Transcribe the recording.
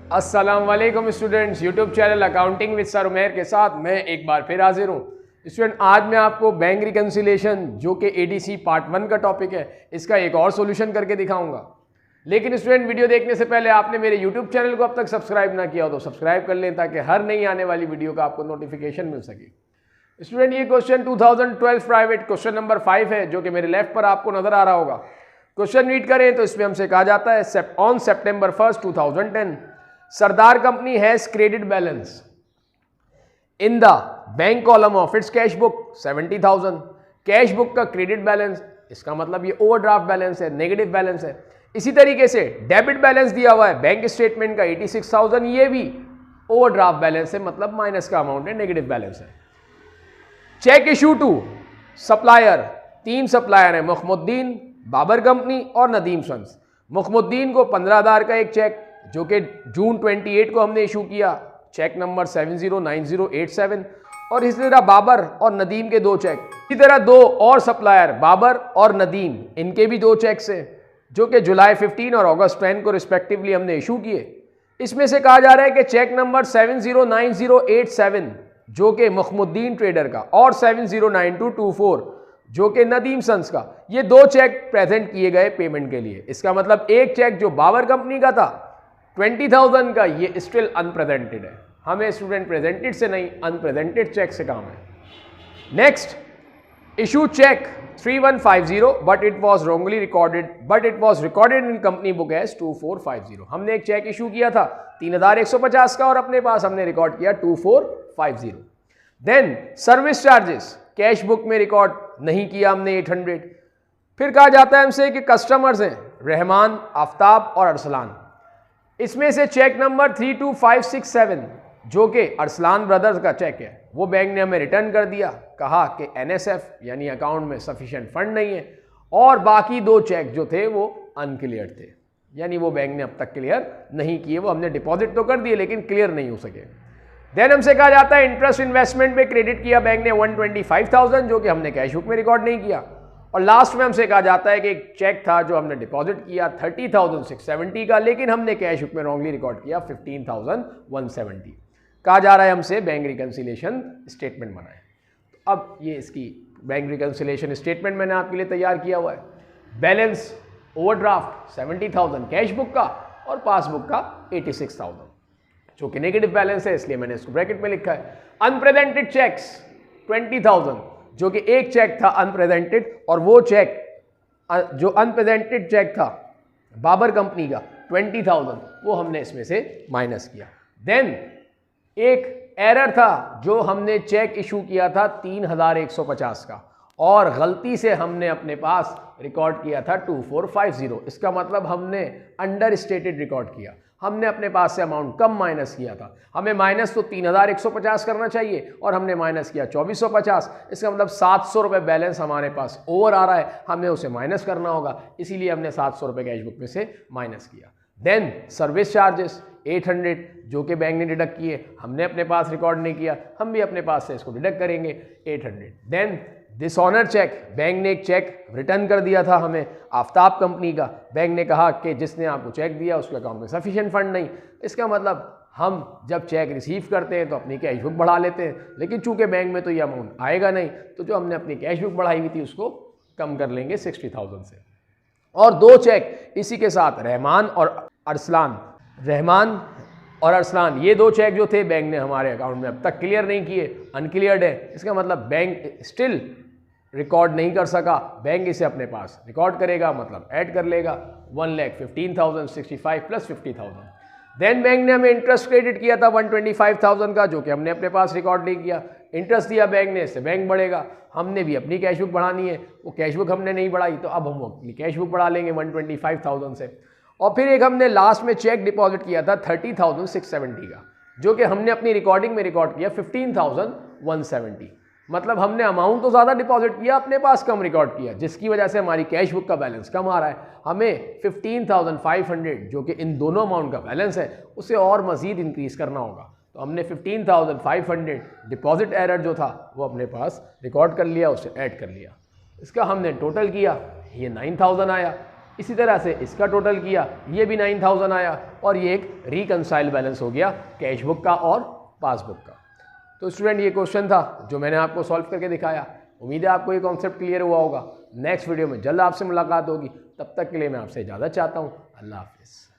अस्सलाम वालेकुम students, YouTube channel accounting with sir Umair के साथ मैं एक बार फिर हाजिर हूँ। स्टूडेंट, आज मैं आपको बैंक रिकन्सिलेशन जो कि एडीसी पार्ट 1 का टॉपिक है, इसका एक और सॉल्यूशन करके दिखाऊंगा। लेकिन स्टूडेंट, वीडियो देखने से पहले आपने मेरे यूट्यूब चैनल को अब तक सब्सक्राइब ना किया हो तो सब्सक्राइब कर लें ताकि हर नई आने वाली वीडियो का आपको नोटिफिकेशन मिल सके। स्टूडेंट, ये क्वेश्चन 2012 प्राइवेट क्वेश्चन नंबर 5 है जो कि मेरे लेफ्ट पर आपको नजर आ रहा होगा। क्वेश्चन रीड करें तो इसमें हमसे कहा जाता है on September 1, 2010 Sardar company has credit balance in the bank column of its cash book 70,000। Cash book का क्रेडिट बैलेंस, इसका मतलब ये ओवरड्राफ्ट बैलेंस है, नेगेटिव बैलेंस है। इसी तरीके से डेबिट बैलेंस दिया हुआ है बैंक स्टेटमेंट का 86,000, ये भी ओवरड्राफ्ट बैलेंस है, मतलब माइनस का अमाउंट है, नेगेटिव बैलेंस है। Cheque issue to supplier, 3 supplier है, मुखमुद्दीन, बाबर कंपनी और नदीम सन्स। मुखमुद्दीन को 15,000 का एक चेक जो कि जून 28 को हमने इशू किया, चेक नंबर 709087, और इसी तरह बाबर और नदीम के 2 चेक। इसी तरह 2 और सप्लायर बाबर और नदीम, इनके भी 2 चेक्स हैं जो कि जुलाई 15 और अगस्त 10 को रिस्पेक्टिवली हमने इशू किए। इसमें से कहा जा रहा है कि चेक नंबर 709087 जो कि मुखमुद्दीन ट्रेडर का और 709224 जो कि नदीम सन्स का, ये 2 चेक प्रेजेंट किए गए पेमेंट के लिए। इसका मतलब एक चेक जो बाबर कंपनी का था 20,000 का, ये स्टिल अनप्रेजेंटेड है। हमें स्टूडेंट प्रेजेंटेड से नहीं, अनप्रेजेंटेड चेक से काम है। Next, issue cheque 3150 but it was wrongly recorded in company book as 2450। हमने एक चेक इशू किया था 3,150 का और अपने पास हमने रिकॉर्ड किया 2450। Then service charges cash book में रिकॉर्ड नहीं किया हमने 800। फिर कहा जाता है हमसे कि कस्टमर्स हैं रहमान, आफ्ताब और अरसलान। इसमें से चेक नंबर 32567 जो कि अरसलान ब्रदर्स का चेक है, वो बैंक ने हमें रिटर्न कर दिया, कहा कि एनएसएफ यानी अकाउंट में सफिशिएंट फंड नहीं है, और बाकी 2 चेक जो थे वो अनक्लियर थे, यानी वो बैंक ने अब तक क्लियर नहीं किए। वो हमने डिपॉजिट तो कर दिए लेकिन क्लियर नहीं हो सके। देन हमसे कहा जाता है इंटरेस्ट इन्वेस्टमेंट पे क्रेडिट किया बैंक ने 125,000 जो कि हमने कैश बुक में रिकॉर्ड नहीं किया। और लास्ट में हमसे कहा जाता है कि एक चेक था जो हमने डिपॉजिट किया 30,670 का, लेकिन हमने कैश बुक में रॉन्गली रिकॉर्ड किया 15,170। कहा जा रहा है हमसे बैंक रिकन्सिलेशन स्टेटमेंट बनाए। तो अब ये इसकी बैंक रिकन्सिलेशन स्टेटमेंट मैंने आपके लिए तैयार किया हुआ है। बैलेंस ओवरड्राफ्ट 70,000 कैश बुक का और पासबुक का 86,000 जो कि नेगेटिव बैलेंस है, इसलिए मैंने इसको ब्रैकेट में लिखा है। अनप्रेजेंटेड चेक्स 20,000 जो कि एक चेक था अनप्रेजेंटेड, और वो चेक जो अनप्रेजेंटेड चेक था बाबर कंपनी का 20,000, वो हमने इसमें से माइनस किया। देन एक एरर था जो हमने चेक इशू किया था 3,150 का, और गलती से हमने अपने पास रिकॉर्ड किया था 2450। इसका मतलब हमने अंडर स्टेटेड रिकॉर्ड किया, हमने अपने पास से अमाउंट कम माइनस किया था। हमें माइनस तो 3,150 करना चाहिए और हमने माइनस किया 2,450। इसका मतलब 700 रुपये बैलेंस हमारे पास ओवर आ रहा है, हमें उसे माइनस करना होगा, इसीलिए हमने 700 रुपये कैश बुक में से माइनस किया। देन सर्विस चार्जेस 800 जो कि बैंक ने डिडक्ट किए, हमने अपने पास रिकॉर्ड नहीं किया, हम भी अपने पास से इसको डिडक्ट करेंगे 800। देन डिसऑनर चेक, बैंक ने एक चेक रिटर्न कर दिया था हमें आफ्ताब कंपनी का। बैंक ने कहा कि जिसने आपको चेक दिया उसके अकाउंट में सफिशिएंट फंड नहीं। इसका मतलब हम जब चेक रिसीव करते हैं तो अपनी कैश बुक बढ़ा लेते हैं, लेकिन चूंकि बैंक में तो ये अमाउंट आएगा नहीं, तो जो हमने अपनी कैश बुक बढ़ाई हुई थी उसको कम कर लेंगे 60,000 से। और 2 चेक इसी के साथ रहमान और अरसलान, ये 2 चेक जो थे बैंक ने हमारे अकाउंट में अब तक क्लियर नहीं किए, अनक्लियर्ड है। इसका मतलब बैंक स्टिल रिकॉर्ड नहीं कर सका, बैंक इसे अपने पास रिकॉर्ड करेगा, मतलब ऐड कर लेगा 1,15,065 प्लस 50,000। देन बैंक ने हमें इंटरेस्ट क्रेडिट किया था 125,000 का जो कि हमने अपने पास रिकॉर्ड नहीं किया। इंटरेस्ट दिया बैंक ने, इससे बैंक बढ़ेगा, हमने भी अपनी कैश बुक बढ़ानी है, वो कैश बुक हमने नहीं बढ़ाई तो अब हम अपनी कैश बुक बढ़ा लेंगे 125,000 से। और फिर एक हमने लास्ट में चेक डिपॉजिट किया था 30,670 का जो कि हमने अपनी रिकॉर्डिंग में रिकॉर्ड किया 15,170। मतलब हमने अमाउंट तो ज़्यादा डिपॉजिट किया, अपने पास कम रिकॉर्ड किया, जिसकी वजह से हमारी कैश बुक का बैलेंस कम आ रहा है। हमें 15,500 जो कि इन दोनों अमाउंट का बैलेंस है उसे और मज़ीद इंक्रीज़ करना होगा। तो हमने 15,500 डिपॉजिट एरर जो था वो अपने पास रिकॉर्ड कर लिया, उसे ऐड कर लिया। इसका हमने टोटल किया, ये 9,000 आया। इसी तरह से इसका टोटल किया, ये भी 9000 आया और ये एक रिकंसाइल बैलेंस हो गया कैश बुक का और पासबुक का। तो स्टूडेंट ये क्वेश्चन था जो मैंने आपको सॉल्व करके दिखाया। उम्मीद है आपको ये कॉन्सेप्ट क्लियर हुआ होगा। नेक्स्ट वीडियो में जल्द आपसे मुलाकात होगी, तब तक के लिए मैं आपसे इजाज़त चाहता हूँ। अल्लाह हाफिज़।